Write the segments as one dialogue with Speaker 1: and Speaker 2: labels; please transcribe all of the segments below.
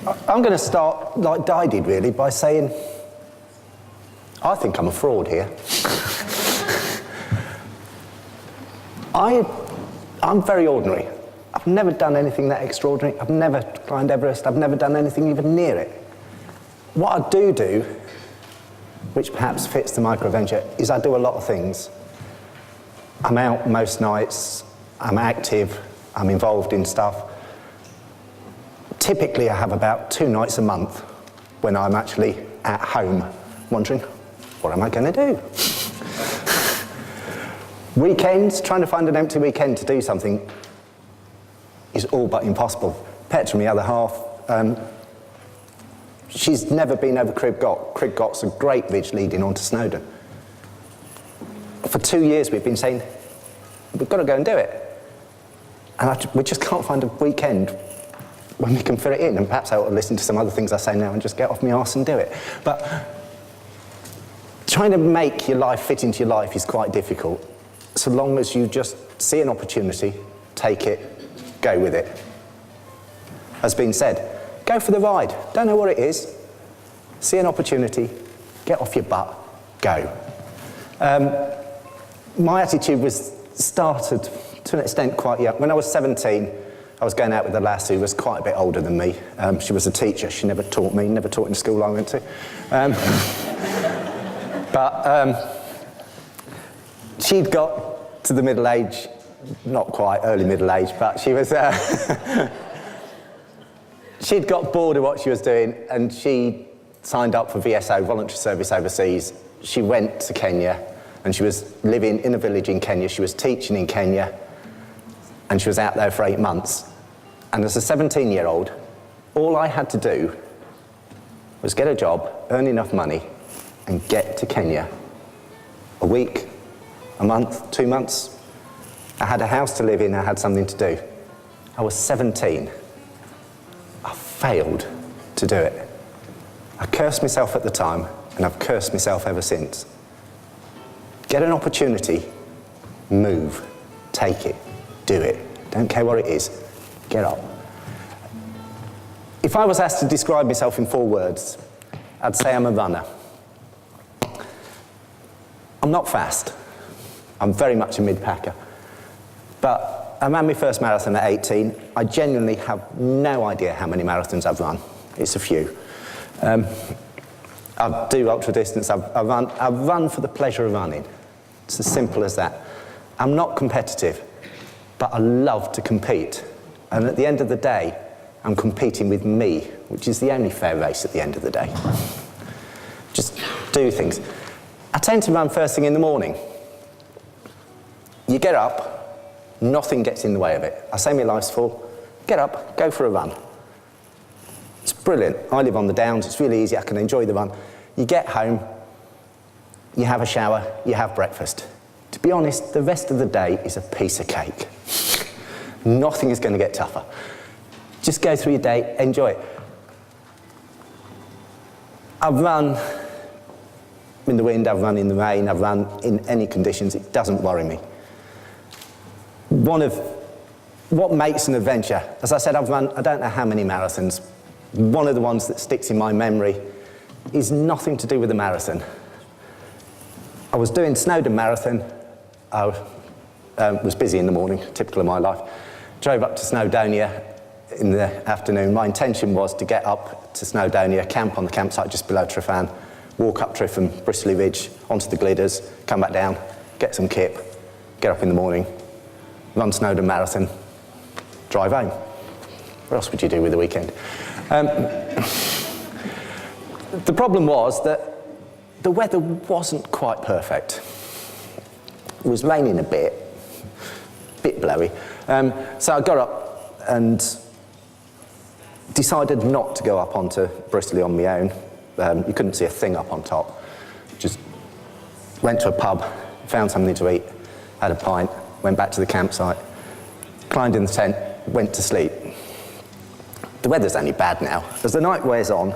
Speaker 1: I'm going to start like Di did, really, by saying, I think I'm a fraud here. I'm very ordinary. I've never done anything that extraordinary. I've never climbed Everest. I've never done anything even near it. What I do, which perhaps fits the micro-adventure, is I do a lot of things. I'm out most nights, I'm active, I'm involved in stuff. Typically I have about 2 nights a month when I'm actually at home wondering, what am I going to do? Weekends, trying to find an empty weekend to do something is all but impossible. Petra, my other half, she's never been over Crib Got. Crib Got's a great ridge leading onto Snowdon. For 2 years we've been saying, we've got to go and do it. And we just can't find a weekend when we can fit it in. And perhaps I ought to listen to some other things I say now and just get off my arse and do it. But trying to make your life fit into your life is quite difficult, so long as you just see an opportunity, take it, go with it. As been said, go for the ride. Don't know what it is. See an opportunity, get off your butt, go. My attitude was started, to an extent, quite young. When I was 17, I was going out with a lass who was quite a bit older than me. She was a teacher. She never taught me, never taught in the school I went to. She'd got to the middle age, not quite early middle age, but she was... she'd got bored of what she was doing, and she signed up for VSO, voluntary service overseas. She went to Kenya, and she was living in a village in Kenya. She was teaching in Kenya, and she was out there for 8 months. And as a 17-year-old, all I had to do was get a job, earn enough money, and get to Kenya. A week, a month, 2 months. I had a house to live in, I had something to do. I was 17. I failed to do it. I cursed myself at the time, and I've cursed myself ever since. Get an opportunity, move, take it, do it. Don't care what it is, get up. If I was asked to describe myself in 4 words, I'd say I'm a runner. I'm not fast. I'm very much a mid-packer. But I ran my first marathon at 18. I genuinely have no idea how many marathons I've run. It's a few. I do ultra distance. I run for the pleasure of running. It's as simple as that. I'm not competitive, but I love to compete. And at the end of the day, I'm competing with me, which is the only fair race at the end of the day. Just do things. I tend to run first thing in the morning. You get up, nothing gets in the way of it. I say my life's full. Get up, go for a run. It's brilliant. I live on the Downs, it's really easy, I can enjoy the run. You get home, you have a shower, you have breakfast. To be honest, the rest of the day is a piece of cake. Nothing is going to get tougher. Just go through your day, enjoy it. I've run in the wind, I've run in the rain, I've run in any conditions, it doesn't worry me. What makes an adventure, as I said, I've run I don't know how many marathons. One of the ones that sticks in my memory is nothing to do with the marathon. I was doing Snowdon Marathon. I was busy in the morning, typical of my life. Drove up to Snowdonia in the afternoon. My intention was to get up to Snowdonia, camp on the campsite just below Trefan, walk up Trifan, Bristly Ridge, onto the Glidders, come back down, get some kip, get up in the morning, run Snowdon Marathon, drive home. What else would you do with the weekend? The problem was that the weather wasn't quite perfect. It was raining a bit blowy. So I got up and decided not to go up onto Bristly on my own. You couldn't see a thing up on top. Just went to a pub, found something to eat, had a pint, went back to the campsite, climbed in the tent, went to sleep. The weather's only bad now. As the night wears on,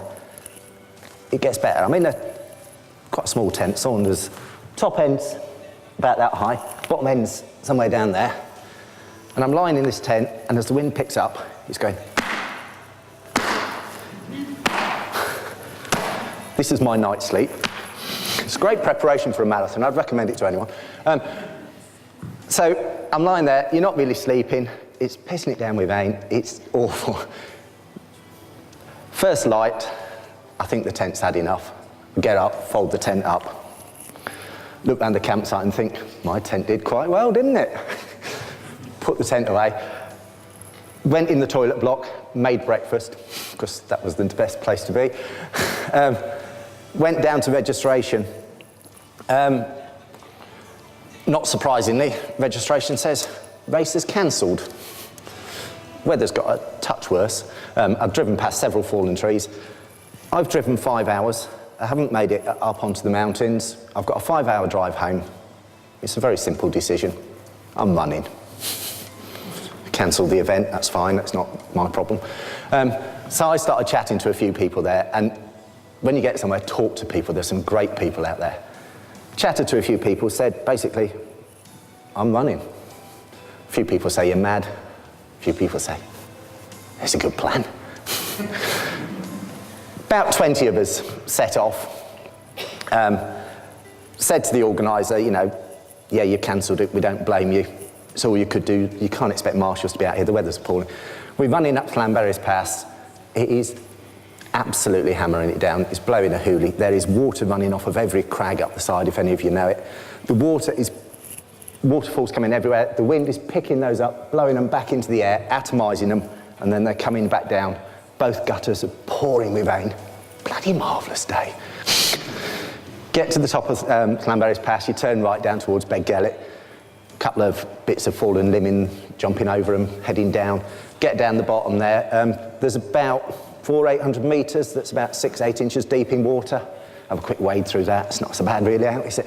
Speaker 1: it gets better. I'm in quite a small tent, Saunders. Top end's about that high, bottom end's somewhere down there. And I'm lying in this tent, and as the wind picks up, it's going. This is my night's sleep. It's great preparation for a marathon. I'd recommend it to anyone. So I'm lying there, you're not really sleeping. It's pissing it down with rain. It's awful. First light, I think the tent's had enough. Get up, fold the tent up. Look around the campsite and think, my tent did quite well, didn't it? Put the tent away. Went in the toilet block, made breakfast, because that was the best place to be. Went down to registration. Not surprisingly, registration says race is cancelled. Weather's got a touch worse. I've driven past several fallen trees. I've driven 5 hours. I haven't made it up onto the mountains. I've got a 5-hour drive home. It's a very simple decision. I'm running. Cancel the event, that's fine, that's not my problem. So I started chatting to a few people there, and when you get somewhere, talk to people. There's some great people out there. Chatted to a few people, said, basically, I'm running. A few people say, you're mad. A few people say, it's a good plan. About 20 of us set off. Said to the organiser, you know, yeah, you cancelled it, we don't blame you. It's all you could do. You can't expect marshals to be out here, the weather's appalling. We're running up Llanberis Pass. It is absolutely hammering it down. It's blowing a hoolie. There is water running off of every crag up the side, if any of you know it. The waterfalls coming everywhere. The wind is picking those up, blowing them back into the air, atomising them, and then they're coming back down. Both gutters are pouring with rain. Bloody marvellous day. Get to the top of Llanberis Pass, you turn right down towards Beddgelert. A couple of bits of fallen limb jumping over them, heading down. Get down the bottom there. There's about 400-800 metres that's about 6-8 inches deep in water. Have a quick wade through that. It's not so bad really out, is it?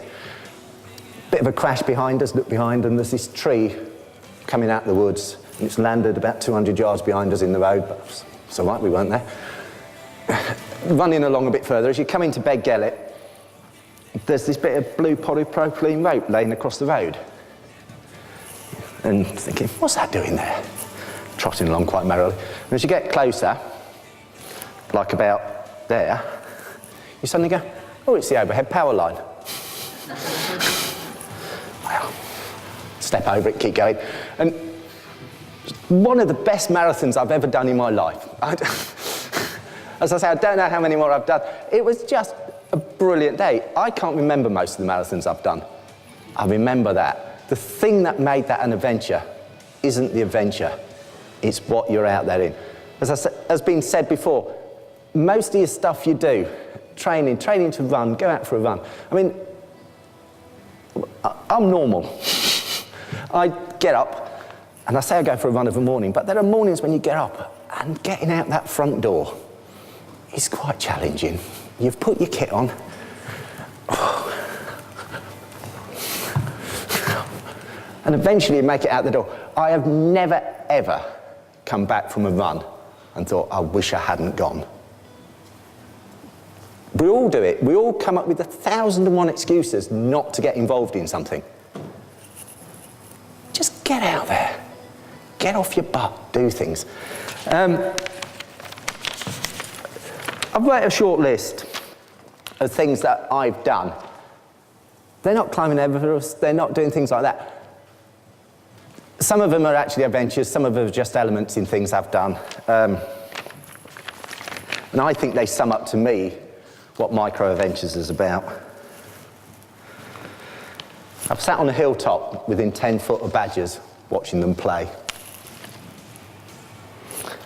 Speaker 1: Bit of a crash behind us, look behind, and there's this tree coming out of the woods. And it's landed about 200 yards behind us in the road, but it's all right, we weren't there. Running along a bit further, as you come into Beddgelert, there's this bit of blue polypropylene rope laying across the road. And thinking, what's that doing there? Trotting along quite merrily. And as you get closer, like about there, you suddenly go, oh, it's the overhead power line. Well, step over it, keep going. And one of the best marathons I've ever done in my life. As I say, I don't know how many more I've done. It was just a brilliant day. I can't remember most of the marathons I've done. I remember that. The thing that made that an adventure isn't the adventure, it's what you're out there in. As been said before, most of your stuff you do, training to run, go out for a run. I mean, I'm normal. I get up, and I say I go for a run of a morning, but there are mornings when you get up, and getting out that front door is quite challenging. You've put your kit on. And eventually you make it out the door. I have never, ever come back from a run and thought, I wish I hadn't gone. We all do it. We all come up with 1,001 excuses not to get involved in something. Just get out there. Get off your butt. Do things. I've wrote a short list of things that I've done. They're not climbing Everest. They're not doing things like that. Some of them are actually adventures, some of them are just elements in things I've done. And I think they sum up to me what micro-adventures is about. I've sat on a hilltop within 10 foot of badgers watching them play.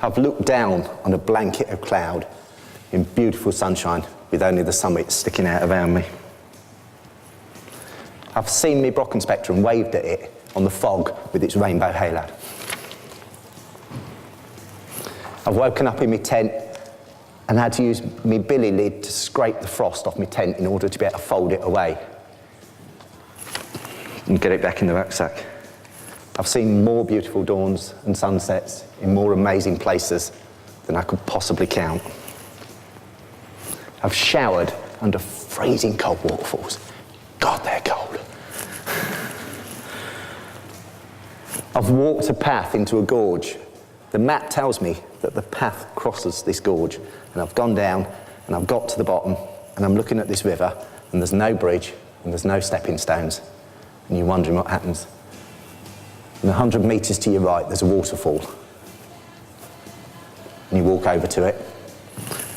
Speaker 1: I've looked down on a blanket of cloud in beautiful sunshine with only the summit sticking out around me. I've seen my Brocken Spectre and waved at it on the fog with its rainbow halo. I've woken up in my tent and had to use my billy lid to scrape the frost off my tent in order to be able to fold it away and get it back in the rucksack. I've seen more beautiful dawns and sunsets in more amazing places than I could possibly count. I've showered under freezing cold waterfalls. God, they're cold. I've walked a path into a gorge. The map tells me that the path crosses this gorge, and I've gone down and I've got to the bottom and I'm looking at this river, and there's no bridge, and there's no stepping stones, and you're wondering what happens. And 100 metres to your right, there's a waterfall. And you walk over to it,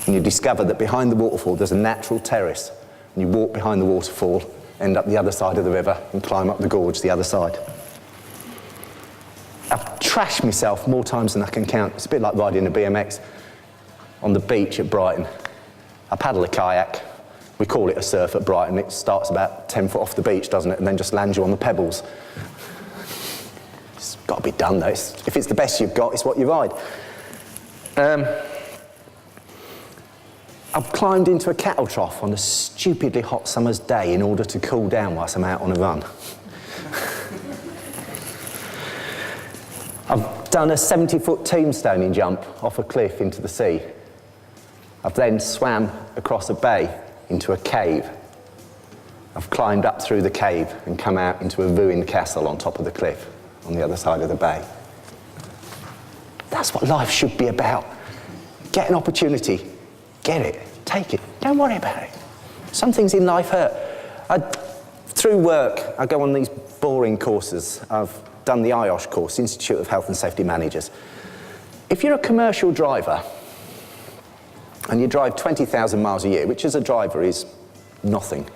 Speaker 1: and you discover that behind the waterfall there's a natural terrace. And you walk behind the waterfall, end up the other side of the river, and climb up the gorge the other side. I've trashed myself more times than I can count. It's a bit like riding a BMX on the beach at Brighton. I paddle a kayak. We call it a surf at Brighton. It starts about 10 foot off the beach, doesn't it? And then just lands you on the pebbles. It's got to be done, though. If it's the best you've got, it's what you ride. I've climbed into a cattle trough on a stupidly hot summer's day in order to cool down whilst I'm out on a run. I've done a 70-foot tombstoning jump off a cliff into the sea. I've then swam across a bay into a cave. I've climbed up through the cave and come out into a ruined castle on top of the cliff on the other side of the bay. That's what life should be about. Get an opportunity, get it, take it, don't worry about it. Some things in life hurt. Through work, I go on these boring courses. I've done the IOSH course, Institute of Health and Safety Managers. If you're a commercial driver and you drive 20,000 miles a year, which as a driver is nothing,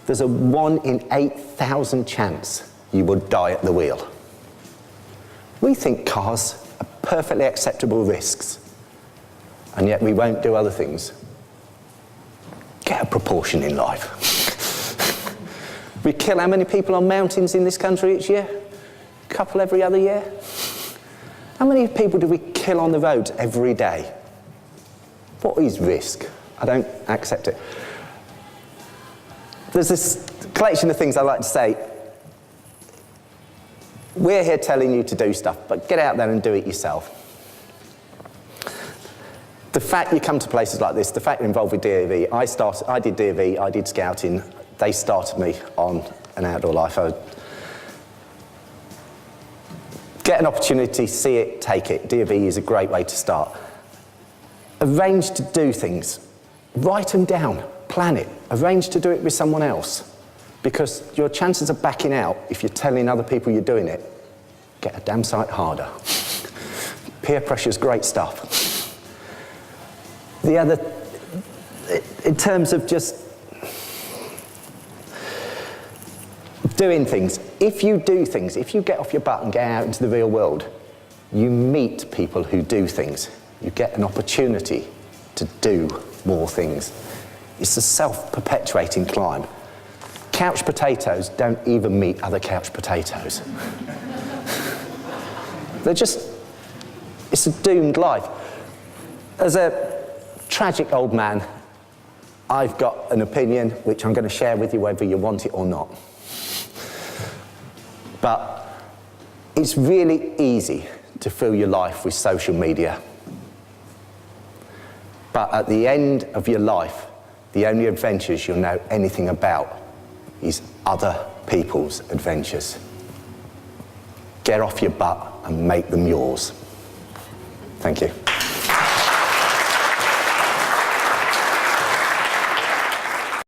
Speaker 1: there's a 1 in 8,000 chance you would die at the wheel. We think cars are perfectly acceptable risks, and yet we won't do other things. Get a proportion in life. We kill how many people on mountains in this country each year? A couple every other year? How many people do we kill on the roads every day? What is risk? I don't accept it. There's this collection of things I like to say. We're here telling you to do stuff, but get out there and do it yourself. The fact you come to places like this, the fact you're involved with DAV, I did DAV, I did scouting, they started me on an outdoor life. Get an opportunity, see it, take it. DAV is a great way to start. Arrange to do things. Write them down, plan it, arrange to do it with someone else. Because your chances of backing out, if you're telling other people you're doing it, get a damn sight harder. Peer pressure's great stuff. The other, in terms of just doing things, if you do things, if you get off your butt and get out into the real world, you meet people who do things. You get an opportunity to do more things. It's a self-perpetuating climb. Couch potatoes don't even meet other couch potatoes. They're just, it's a doomed life. As a tragic old man, I've got an opinion which I'm going to share with you whether you want it or not. But it's really easy to fill your life with social media. But at the end of your life, the only adventures you'll know anything about is other people's adventures. Get off your butt and make them yours. Thank you.